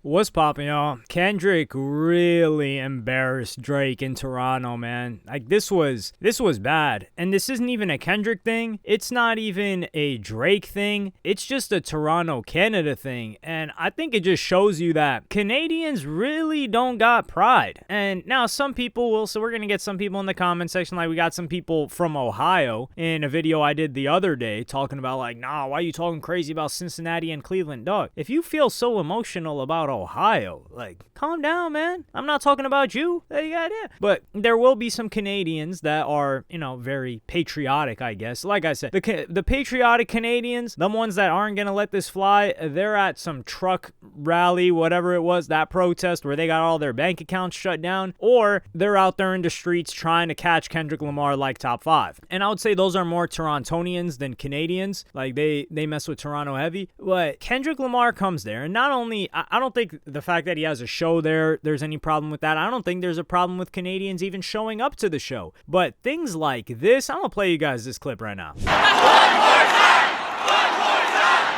What's poppin', y'all? Kendrick really embarrassed Drake in Toronto, man. Like, this was bad. And this isn't even a Kendrick thing. It's not even a Drake thing. It's just a Toronto, Canada thing. And I think it just shows you that Canadians really don't got pride. And now some people will, so we're gonna get some people in the comment section, like we got some people from Ohio in a video I did the other day talking about like, nah, why are you talking crazy about Cincinnati and Cleveland? Dog, if you feel so emotional about Ohio, like, calm down, man. I'm not talking about you. Yeah. But there will be some Canadians that are, very patriotic, I guess. Like I said, the patriotic Canadians, the ones that aren't gonna let this fly, they're at some truck rally, whatever it was, that protest where they got all their bank accounts shut down, or they're out there in the streets trying to catch Kendrick Lamar like top 5. And I would say those are more Torontonians than Canadians. Like, they mess with Toronto heavy. But Kendrick Lamar comes there, and not only, I don't think the fact that he has a show there's any problem with that. I don't think there's a problem with Canadians even showing up to the show. But things like this, I'm gonna play you guys this clip right now. One more time! One more time!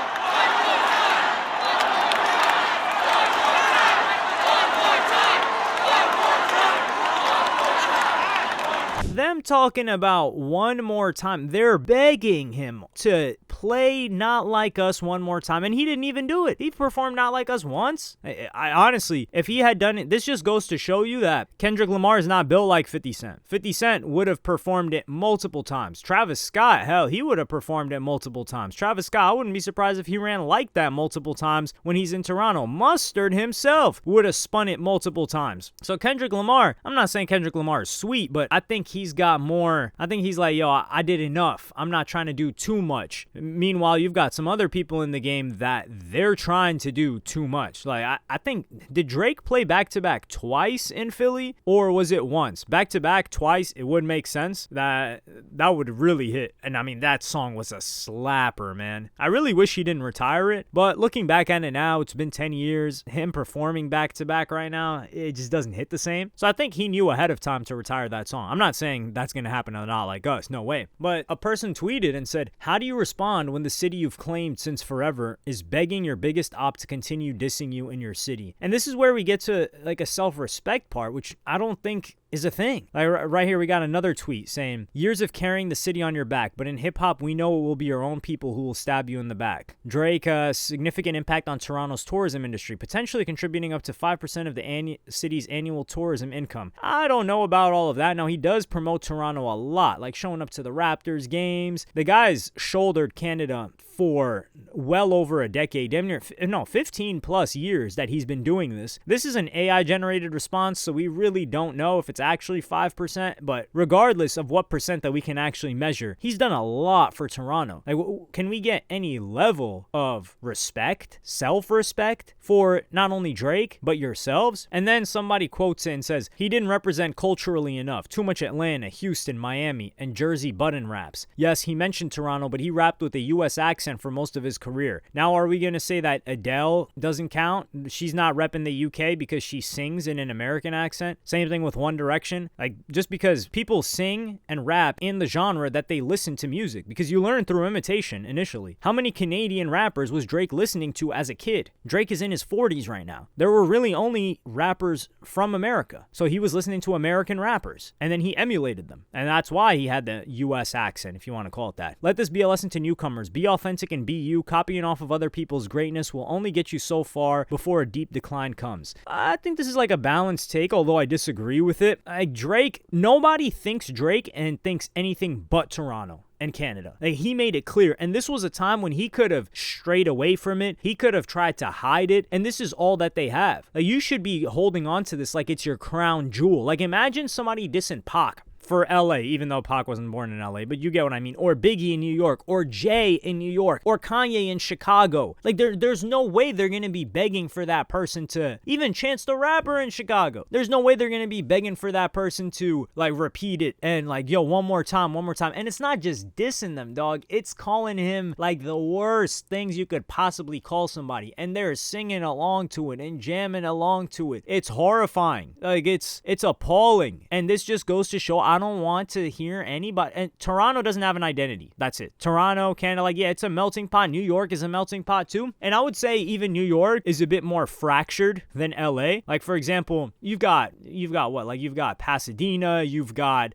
Them talking about one more time, they're begging him to play Not Like Us one more time, and he didn't even do it. He performed Not Like Us once. I honestly, if he had done it, this just goes to show you that Kendrick Lamar is not built like 50 Cent. 50 Cent would have performed it multiple times. Travis Scott, hell, he would have performed it multiple times. Travis Scott, I wouldn't be surprised if he ran like that multiple times when he's in Toronto. Mustard himself would have spun it multiple times. So Kendrick Lamar, I'm not saying Kendrick Lamar is sweet, but I think he's got more. I think he's like, yo, I did enough. I'm not trying to do too much. Meanwhile, you've got some other people in the game that they're trying to do too much. Like, I think, did Drake play back-to-back twice in Philly, or was it once? Back-to-back twice, it would make sense. That would really hit. And I mean, that song was a slapper, man. I really wish he didn't retire it, but looking back at it now, it's been 10 years. Him performing back-to-back right now, it just doesn't hit the same. So I think he knew ahead of time to retire that song. I'm not saying that's going to happen to Not Like Us, no way. But a person tweeted and said, how do you respond when the city you've claimed since forever is begging your biggest op to continue dissing you in your city? And this is where we get to like a self-respect part, which I don't think is a thing. Like right here, we got another tweet saying, years of carrying the city on your back, but in hip-hop, we know it will be your own people who will stab you in the back. Drake, significant impact on Toronto's tourism industry, potentially contributing up to 5% of the city's annual tourism income. I don't know about all of that. Now, he does promote Toronto a lot, like showing up to the Raptors games. The guy's shouldered Canada for well over a decade, 15 plus years that he's been doing this. This is an AI generated response, so we really don't know if it's actually 5%, but regardless of what percent that we can actually measure, he's done a lot for Toronto. Like, can we get any level of respect, self-respect for not only Drake, but yourselves? And then somebody quotes it and says, he didn't represent culturally enough. Too much Atlanta, Houston, Miami, and Jersey button raps. Yes, he mentioned Toronto, but he rapped with a U.S. accent for most of his career. Now, are we going to say that Adele doesn't count? She's not repping the UK because she sings in an American accent? Same thing with One Direction. Like, just because people sing and rap in the genre that they listen to music, because you learn through imitation initially. How many Canadian rappers was Drake listening to as a kid? Drake is in his 40s right now. There were really only rappers from America. So he was listening to American rappers, and then he emulated them. And that's why he had the US accent, if you want to call it that. Let this be a lesson to newcomers. Be authentic and be you. Copying off of other people's greatness will only get you so far before a deep decline comes. I think this is like a balanced take, although I disagree with it. Like, Drake, nobody thinks Drake and thinks anything but Toronto and Canada. Like, he made it clear, and this was a time when he could have strayed away from it. He could have tried to hide it, and this is all that they have. Like, you should be holding on to this like it's your crown jewel. Like, imagine somebody dissing Pac for LA, even though Pac wasn't born in LA, but you get what I mean. Or Biggie in New York, or Jay in New York, or Kanye in Chicago. Like, there's no way they're going to be begging for that person to, even Chance the Rapper in Chicago. There's no way they're going to be begging for that person to, like, repeat it and, like, yo, one more time. And it's not just dissing them, dog. It's calling him, like, the worst things you could possibly call somebody. And they're singing along to it and jamming along to it. It's horrifying. Like, it's appalling. And this just goes to show, I I don't want to hear anybody. And Toronto doesn't have an identity. That's it. Toronto, Canada, like, yeah, it's a melting pot. New York is a melting pot too. And I would say even New York is a bit more fractured than LA. Like, for example, you've got what? Like, you've got Pasadena, you've got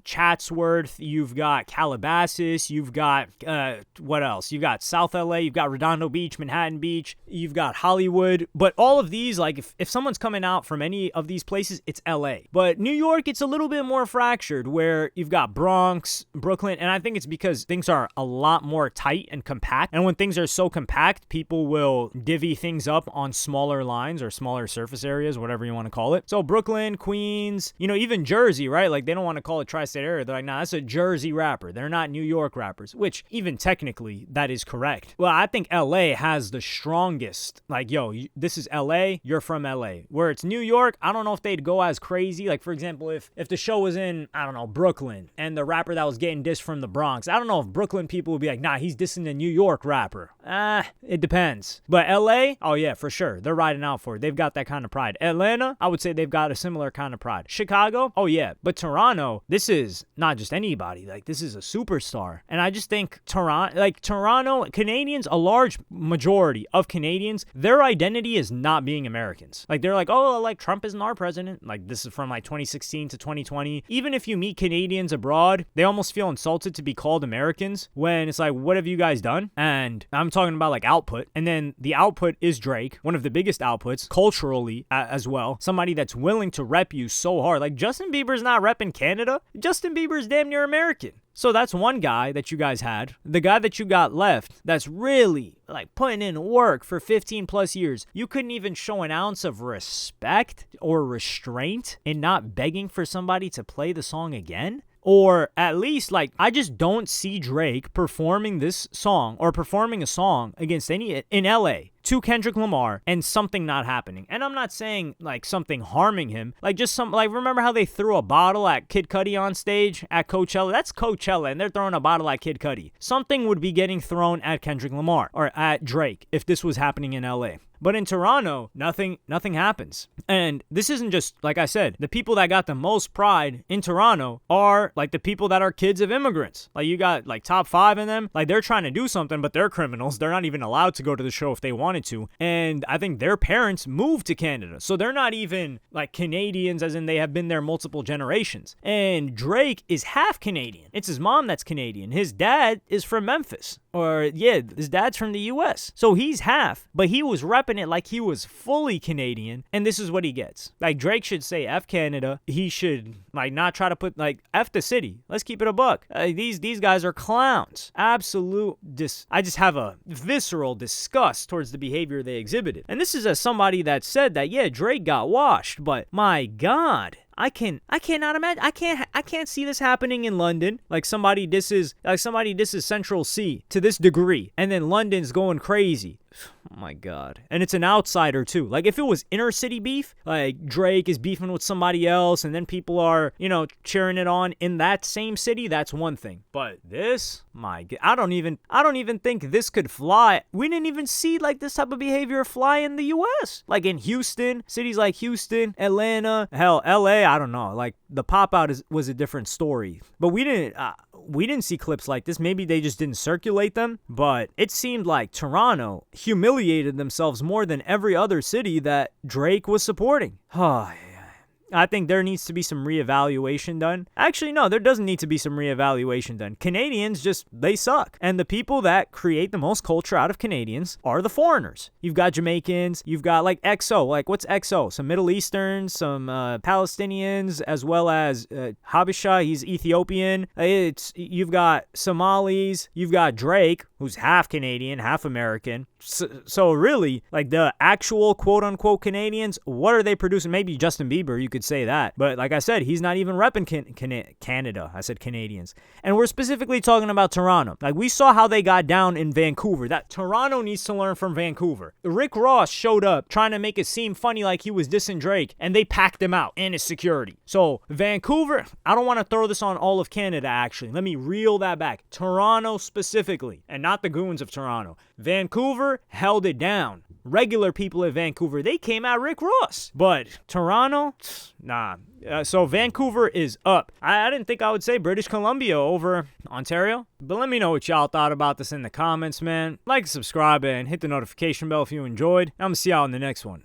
Chatsworth, you've got Calabasas, you've got what else? You've got South LA, you've got Redondo Beach, Manhattan Beach, you've got Hollywood. But all of these, like, if someone's coming out from any of these places, it's LA. But New York, it's a little bit more fractured, where you've got Bronx, Brooklyn, and I think it's because things are a lot more tight and compact. And when things are so compact, people will divvy things up on smaller lines or smaller surface areas, whatever you want to call it. So Brooklyn, Queens, even Jersey, right? Like, they don't want to call it tri-state area. They're like, nah, that's a Jersey rapper. They're not New York rappers, which even technically that is correct. Well, I think LA has the strongest, like, yo, this is LA, you're from LA. Where it's New York, I don't know if they'd go as crazy. Like, for example, if the show was in, I don't know, Brooklyn, and the rapper that was getting dissed from the Bronx, I don't know if Brooklyn people would be like, nah, he's dissing a New York rapper. It depends. But LA, oh yeah, for sure. They're riding out for it. They've got that kind of pride. Atlanta, I would say they've got a similar kind of pride. Chicago, oh yeah. But Toronto, this is not just anybody. Like, this is a superstar. And I just think Toronto, Canadians, a large majority of Canadians, their identity is not being Americans. Like, they're like, oh, like, Trump isn't our president. Like, this is from like 2016 to 2020. Even if you meet Canadians abroad, they almost feel insulted to be called Americans when it's like, what have you guys done? And I'm talking about like output. And then the output is Drake, one of the biggest outputs culturally as well. Somebody that's willing to rep you so hard. Like, Justin Bieber's not repping Canada. Justin Bieber's damn near American. So that's one guy that you guys had. The guy that you got left that's really like putting in work for 15 plus years. You couldn't even show an ounce of respect or restraint in not begging for somebody to play the song again. Or at least, like, I just don't see Drake performing this song or performing a song against any in LA to Kendrick Lamar and something not happening. And I'm not saying like something harming him, like just some, like, remember how they threw a bottle at Kid Cudi on stage at Coachella? That's Coachella, and they're throwing a bottle at Kid Cudi. Something would be getting thrown at Kendrick Lamar or at Drake if this was happening in LA. But in Toronto, nothing happens. And this isn't just, like I said, the people that got the most pride in Toronto are like the people that are kids of immigrants. Like, you got like top 5 in them. Like, they're trying to do something, but they're criminals. They're not even allowed to go to the show if they wanted to. And I think their parents moved to Canada. So they're not even like Canadians, as in they have been there multiple generations. And Drake is half Canadian. It's his mom that's Canadian. His dad is from Memphis. Or, yeah, his dad's from the U.S. So he's half, but he was repping it like he was fully Canadian, and this is what he gets. Like, Drake should say F Canada. He should, like, not try to put, like, F the city. Let's keep it a buck. These guys are clowns. Absolute I just have a visceral disgust towards the behavior they exhibited. And this is as somebody that said that, yeah, Drake got washed, but my God. I cannot imagine. I can't see this happening in London. Like, somebody disses Central C to this degree, and then London's going crazy. Oh my God. And it's an outsider too. Like, if it was inner city beef, like Drake is beefing with somebody else and then people are, cheering it on in that same city, that's one thing. But this, my God, I don't even think this could fly. We didn't even see like this type of behavior fly in the US. Like in Houston, cities like Houston, Atlanta, hell, LA, I don't know. Like, the pop out was a different story. But we didn't see clips like this. Maybe they just didn't circulate them, but it seemed like Toronto humiliated themselves more than every other city that Drake was supporting. I think there needs to be some reevaluation done. Actually, no, there doesn't need to be some reevaluation done. Canadians they suck. And the people that create the most culture out of Canadians are the foreigners. You've got Jamaicans, you've got like XO. Like, what's XO? Some Middle Easterns, some Palestinians, as well as Habisha, he's Ethiopian. You've got Somalis, you've got Drake, who's half Canadian, half American. So really, like, the actual quote-unquote Canadians, what are they producing? Maybe Justin Bieber, you could say that. But like I said, he's not even repping Canada. I said Canadians. And we're specifically talking about Toronto. Like, we saw how they got down in Vancouver. That Toronto needs to learn from Vancouver. Rick Ross showed up trying to make it seem funny like he was dissing Drake, and they packed him out and his security. So Vancouver, I don't want to throw this on all of Canada, actually. Let me reel that back. Toronto specifically, and not the goons of Toronto. Vancouver held it down. regular people at Vancouver, they came at Rick Ross. But Toronto, nah. So Vancouver is up. I didn't think I would say British Columbia over Ontario. But let me know what y'all thought about this in the comments, man. Like, subscribe, and hit the notification bell if you enjoyed. I'm going to see y'all in the next one.